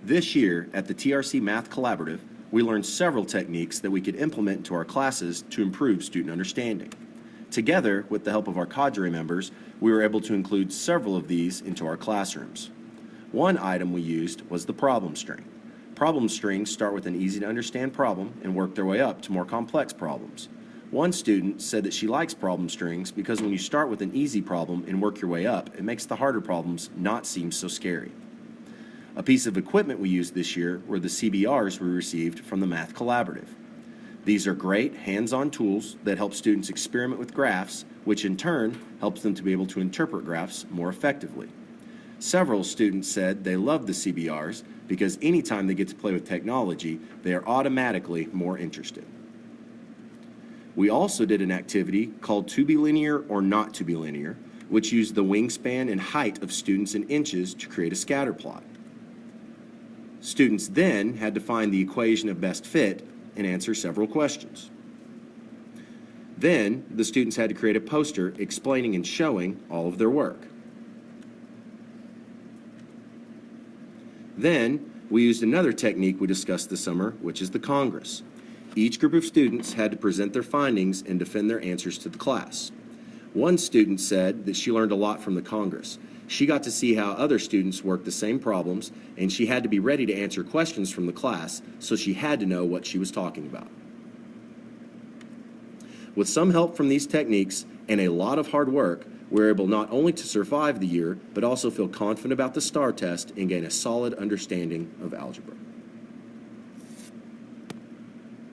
This year, at the TRC Math Collaborative, we learned several techniques that we could implement into our classes to improve student understanding. Together, with the help of our cadre members, we were able to include several of these into our classrooms. One item we used was the problem string. Problem strings start with an easy-to-understand problem and work their way up to more complex problems. One student said that she likes problem strings because when you start with an easy problem and work your way up, it makes the harder problems not seem so scary. A piece of equipment we used this year were the CBRs we received from the Math Collaborative. These are great hands-on tools that help students experiment with graphs, which in turn helps them to be able to interpret graphs more effectively. Several students said they love the CBRs because anytime they get to play with technology, they are automatically more interested. We also did an activity called To Be Linear or Not To Be Linear, which used the wingspan and height of students in inches to create a scatter plot. Students then had to find the equation of best fit and answer several questions. Then, the students had to create a poster explaining and showing all of their work. Then, we used another technique we discussed this summer, which is the Congress. Each group of students had to present their findings and defend their answers to the class. One student said that she learned a lot from the Congress. She got to see how other students worked the same problems, and she had to be ready to answer questions from the class, so she had to know what she was talking about. With some help from these techniques and a lot of hard work, we were able not only to survive the year, but also feel confident about the STAR test and gain a solid understanding of algebra.